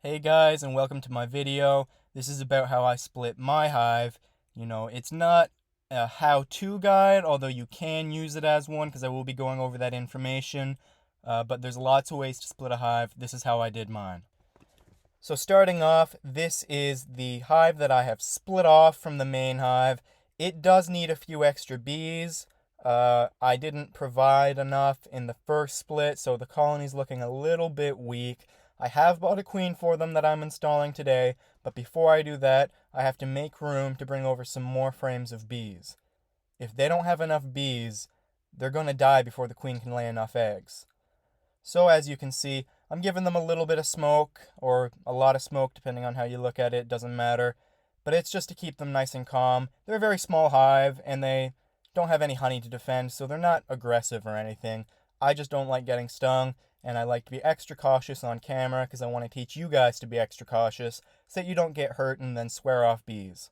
Hey guys, and welcome to my video. This is about how I split my hive. It's not a how-to guide, although you can use it as one because I will be going over that information. But there's lots of ways to split a hive. This is how I did mine. So starting off, this is the hive that I have split off from the main hive. It does need a few extra bees. I didn't provide enough in the first split, so the colony's looking a little bit weak. I have bought a queen for them that I'm installing today, but before I do that, I have to make room to bring over some more frames of bees. If they don't have enough bees, they're going to die before the queen can lay enough eggs. So as you can see, I'm giving them a little bit of smoke, or a lot of smoke depending on how you look at it, doesn't matter. But it's just to keep them nice and calm. They're a very small hive, and they don't have any honey to defend, so they're not aggressive or anything. I just don't like getting stung, and I like to be extra cautious on camera because I want to teach you guys to be extra cautious so that you don't get hurt and then swear off bees.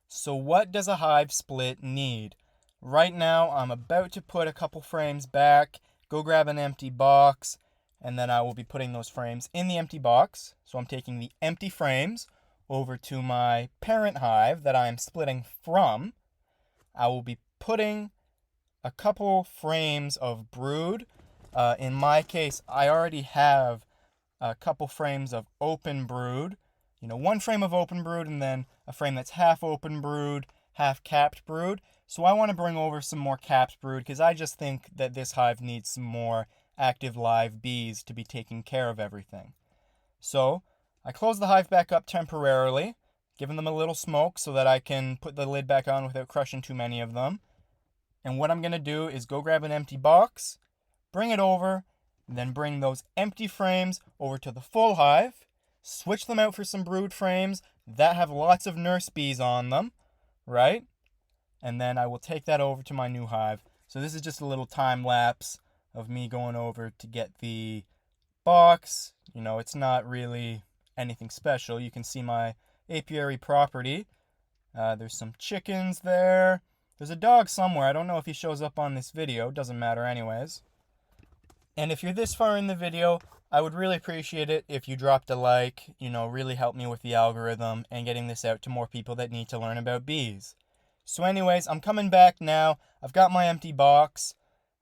So what does a hive split need? Right now, I'm about to put a couple frames back, go grab an empty box, and then I will be putting those frames in the empty box. So I'm taking the empty frames over to my parent hive that I am splitting from. I will be putting a couple frames of brood. In my case, I already have a couple frames of open brood. One frame of open brood and then a frame that's half open brood, half capped brood. So I want to bring over some more capped brood because I just think that this hive needs some more active live bees to be taking care of everything. So I close the hive back up temporarily, giving them a little smoke so that I can put the lid back on without crushing too many of them. And what I'm going to do is go grab an empty box, bring it over, and then bring those empty frames over to the full hive, switch them out for some brood frames that have lots of nurse bees on them, right? And then I will take that over to my new hive. So this is just a little time lapse of me going over to get the box. It's not really anything special. You can see my apiary property. There's some chickens there. There's a dog somewhere. I don't know if he shows up on this video. Doesn't matter anyways. And if you're this far in the video, I would really appreciate it if you dropped a like. Really help me with the algorithm and getting this out to more people that need to learn about bees. So anyways, I'm coming back now. I've got my empty box.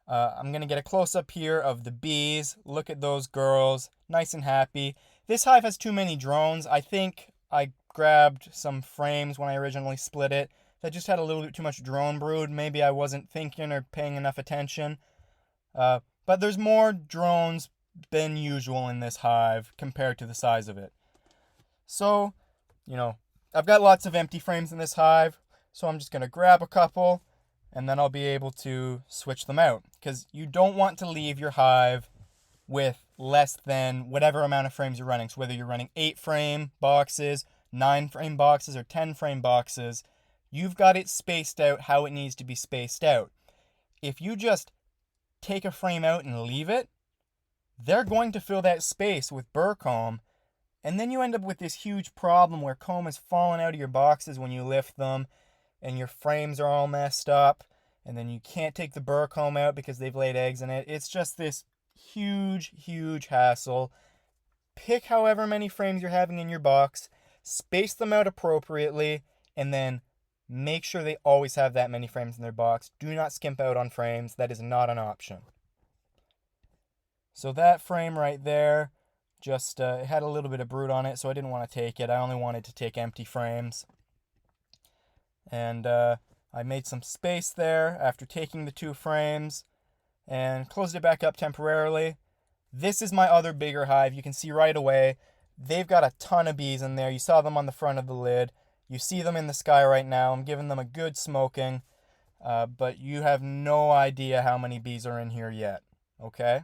I'm going to get a close-up here of the bees. Look at those girls. Nice and happy. This hive has too many drones. I think I grabbed some frames when I originally split it that just had a little bit too much drone brood. Maybe I wasn't thinking or paying enough attention. But there's more drones than usual in this hive compared to the size of it. So, I've got lots of empty frames in this hive. So I'm just going to grab a couple and then I'll be able to switch them out. Because you don't want to leave your hive with less than whatever amount of frames you're running. So whether you're running 8-frame boxes, 9-frame boxes, or 10-frame boxes, you've got it spaced out how it needs to be spaced out. If you just take a frame out and leave it, they're going to fill that space with burr comb, and then you end up with this huge problem where comb is falling out of your boxes when you lift them, and your frames are all messed up, and then you can't take the burr comb out because they've laid eggs in it. It's just this huge, huge hassle. Pick however many frames you're having in your box, space them out appropriately, and then make sure they always have that many frames in their box. Do not skimp out on frames. That is not an option. So that frame right there just had a little bit of brood on it, so I didn't want to take it. I only wanted to take empty frames. And I made some space there after taking the 2 frames and closed it back up temporarily. This is my other bigger hive. You can see right away they've got a ton of bees in there. You saw them on the front of the lid. You see them in the sky right now. I'm giving them a good smoking, but you have no idea how many bees are in here yet, okay?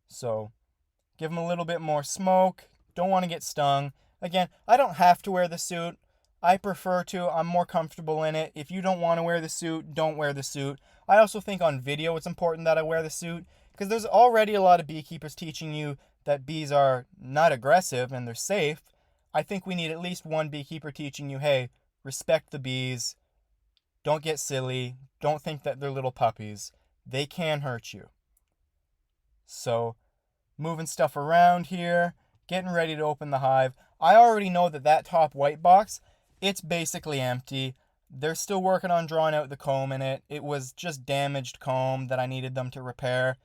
So give them a little bit more smoke. Don't want to get stung. Again, I don't have to wear the suit. I prefer to. I'm more comfortable in it. If you don't want to wear the suit, don't wear the suit. I also think on video it's important that I wear the suit because there's already a lot of beekeepers teaching you that bees are not aggressive and they're safe. I think we need at least one beekeeper teaching you, hey, respect the bees. Don't get silly. Don't think that they're little puppies. They can hurt you. So moving stuff around here, getting ready to open the hive. I already know that that top white box, it's basically empty. They're still working on drawing out the comb in it. It was just damaged comb that I needed them to repair.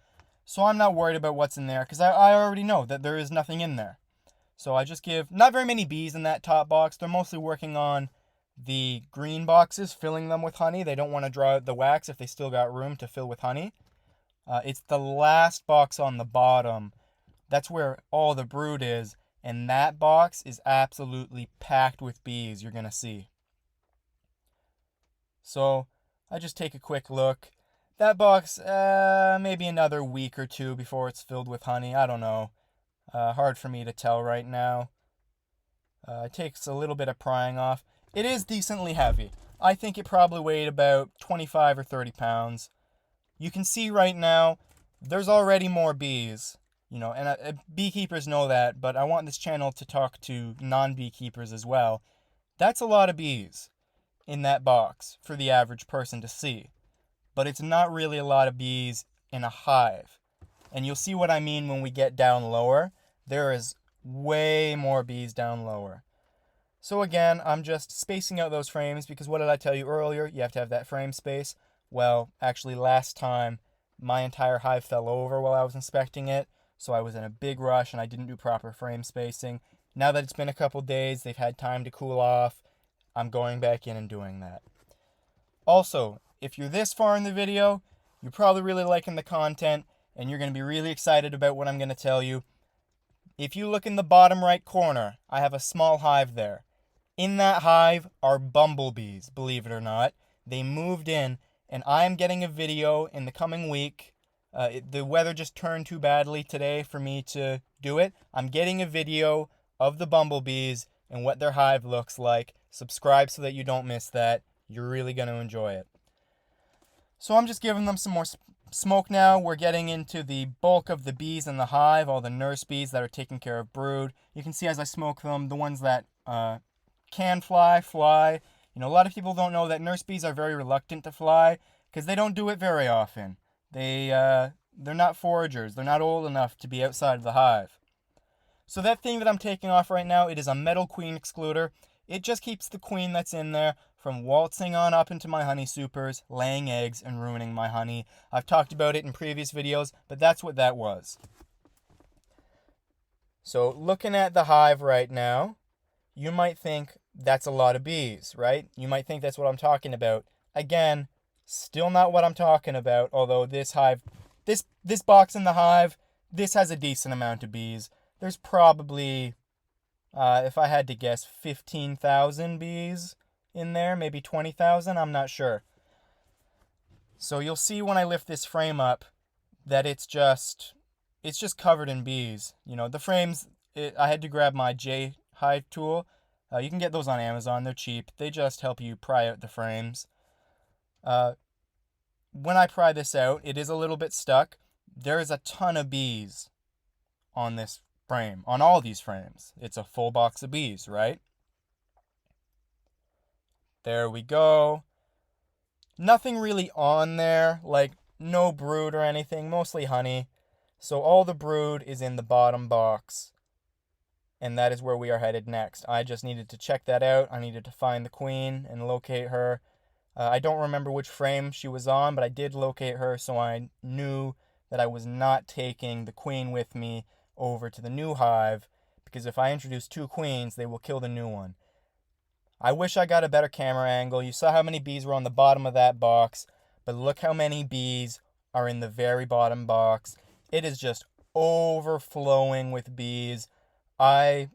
So I'm not worried about what's in there because I already know that there is nothing in there. So I just give not very many bees in that top box. They're mostly working on the green boxes, filling them with honey. They don't want to draw out the wax if they still got room to fill with honey. It's the last box on the bottom. That's where all the brood is. And that box is absolutely packed with bees, you're going to see. So I just take a quick look. That box, maybe another week or two before it's filled with honey. I don't know. Hard for me to tell right now. It takes a little bit of prying off. It is decently heavy. I think it probably weighed about 25 or 30 pounds. You can see right now, there's already more bees. And beekeepers know that, but I want this channel to talk to non-beekeepers as well. That's a lot of bees in that box for the average person to see. But it's not really a lot of bees in a hive. And you'll see what I mean when we get down lower. There is way more bees down lower. So again, I'm just spacing out those frames because what did I tell you earlier? You have to have that frame space. Well, actually last time, my entire hive fell over while I was inspecting it. So I was in a big rush and I didn't do proper frame spacing. Now that it's been a couple days, they've had time to cool off. I'm going back in and doing that. Also, if you're this far in the video, you're probably really liking the content and you're going to be really excited about what I'm going to tell you. If you look in the bottom right corner, I have a small hive there. In that hive are bumblebees, believe it or not. They moved in, and I am getting a video in the coming week. The weather just turned too badly today for me to do it. I'm getting a video of the bumblebees and what their hive looks like. Subscribe so that you don't miss that. You're really going to enjoy it. So I'm just giving them some more smoke now. We're getting into the bulk of the bees in the hive, all the nurse bees that are taking care of brood. You can see as I smoke them, the ones that can fly. A lot of people don't know that nurse bees are very reluctant to fly because they don't do it very often. They're not foragers. They're not old enough to be outside of the hive. So that thing that I'm taking off right now, it is a metal queen excluder. It just keeps the queen that's in there from waltzing on up into my honey supers, laying eggs, and ruining my honey. I've talked about it in previous videos, but that's what that was. So looking at the hive right now, you might think that's a lot of bees, right? You might think that's what I'm talking about. Again, still not what I'm talking about, although this hive, this box in the hive, this has a decent amount of bees. There's probably, if I had to guess, 15,000 bees in there, maybe 20,000, I'm not sure. So you'll see when I lift this frame up that it's just covered in bees. The frames, I had to grab my Hive tool. You can get those on Amazon. They're cheap. They just help you pry out the frames. When I pry this out, it is a little bit stuck. There is a ton of bees on this frame, on all these frames. It's a full box of bees, right? There we go. Nothing really on there, like no brood or anything, mostly honey. So all the brood is in the bottom box. And that is where we are headed next. I just needed to check that out. I needed to find the queen and locate her. I don't remember which frame she was on, but I did locate her, so I knew that I was not taking the queen with me over to the new hive, because if I introduce two queens, they will kill the new one. I wish I got a better camera angle. You saw how many bees were on the bottom of that box, but look how many bees are in the very bottom box. It is just overflowing with bees. I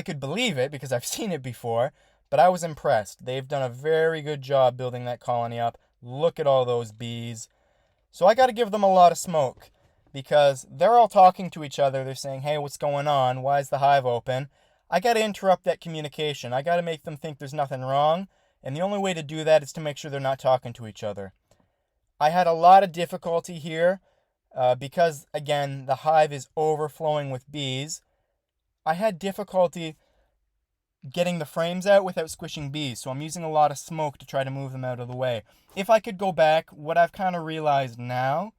could believe it because I've seen it before, but I was impressed. They've done a very good job building that colony up. Look at all those bees. So I got to give them a lot of smoke because they're all talking to each other. They're saying, hey, what's going on? Why is the hive open? I got to interrupt that communication. I got to make them think there's nothing wrong. And the only way to do that is to make sure they're not talking to each other. I had a lot of difficulty here because, again, the hive is overflowing with bees. I had difficulty getting the frames out without squishing bees, so I'm using a lot of smoke to try to move them out of the way. If I could go back, what I've kind of realized now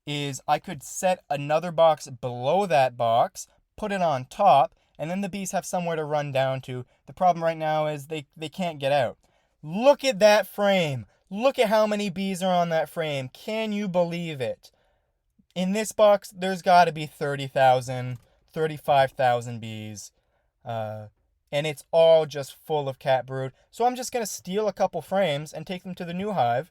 is I could set another box below that box, put it on top, and then the bees have somewhere to run down to. The problem right now is they can't get out. Look at that frame. Look at how many bees are on that frame. Can you believe it? In this box, there's got to be 30,000, 35,000 bees. And it's all just full of cat brood. So I'm just going to steal a couple frames and take them to the new hive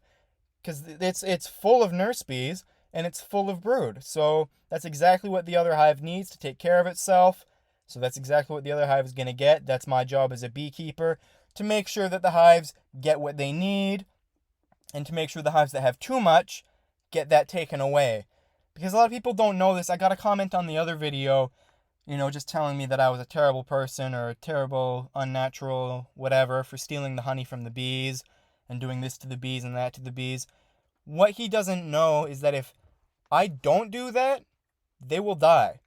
because it's full of nurse bees and it's full of brood. So that's exactly what the other hive needs to take care of itself. So that's exactly what the other hive is going to get. That's my job as a beekeeper, to make sure that the hives get what they need and to make sure the hives that have too much get that taken away. Because a lot of people don't know this. I got a comment on the other video, just telling me that I was a terrible person or a terrible, unnatural, whatever, for stealing the honey from the bees and doing this to the bees and that to the bees. What he doesn't know is that if I don't do that, they will die.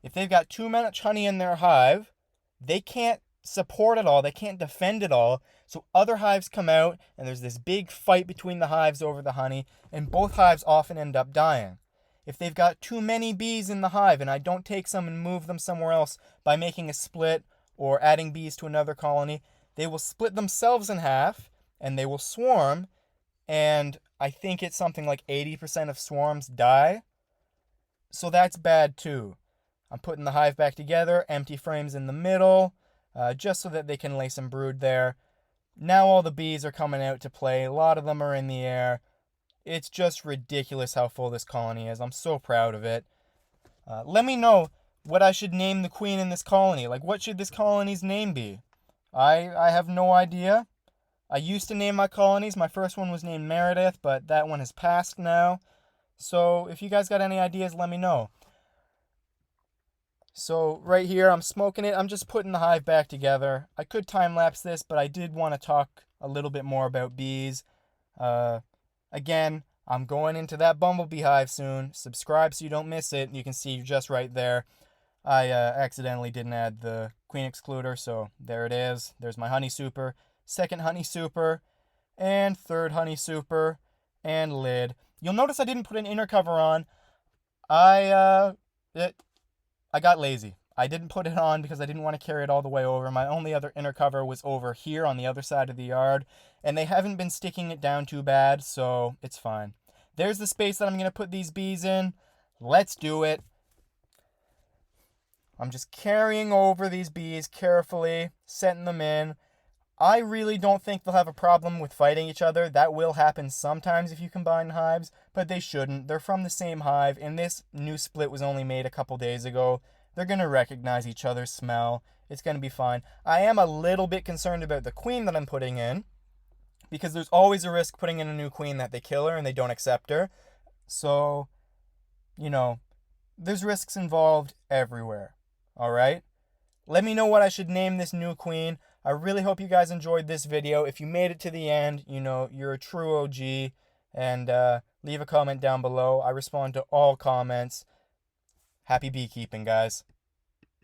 If they've got too much honey in their hive, they can't support it all. They can't defend it all. So other hives come out and there's this big fight between the hives over the honey, and both hives often end up dying. If they've got too many bees in the hive and I don't take some and move them somewhere else by making a split or adding bees to another colony, they will split themselves in half and they will swarm, and I think it's something like 80% of swarms die. So that's bad too. I'm putting the hive back together, empty frames in the middle, just so that they can lay some brood there. Now all the bees are coming out to play. A lot of them are in the air. It's just ridiculous how full this colony is. I'm so proud of it. Let me know what I should name the queen in this colony. Like, what should this colony's name be? I have no idea. I used to name my colonies. My first one was named Meredith, but that one has passed now. So if you guys got any ideas, let me know. So right here, I'm smoking it. I'm just putting the hive back together. I could time-lapse this, but I did want to talk a little bit more about bees. Again, I'm going into that bumblebee hive soon. Subscribe so you don't miss it. You can see just right there. I accidentally didn't add the queen excluder, so there it is. There's my honey super, second honey super, and third honey super, and lid. You'll notice I didn't put an inner cover on. I got lazy. I didn't put it on because I didn't want to carry it all the way over. My only other inner cover was over here on the other side of the yard, and they haven't been sticking it down too bad, so it's fine. There's the space that I'm going to put these bees in. Let's do it. I'm just carrying over these bees carefully, setting them in. I really don't think they'll have a problem with fighting each other. That will happen sometimes if you combine hives, but they shouldn't. They're from the same hive, and this new split was only made a couple days ago. They're going to recognize each other's smell. It's going to be fine. I am a little bit concerned about the queen that I'm putting in, because there's always a risk putting in a new queen that they kill her and they don't accept her. So, there's risks involved everywhere. All right? Let me know what I should name this new queen. I really hope you guys enjoyed this video. If you made it to the end, you're a true OG. And leave a comment down below. I respond to all comments. Happy beekeeping, guys.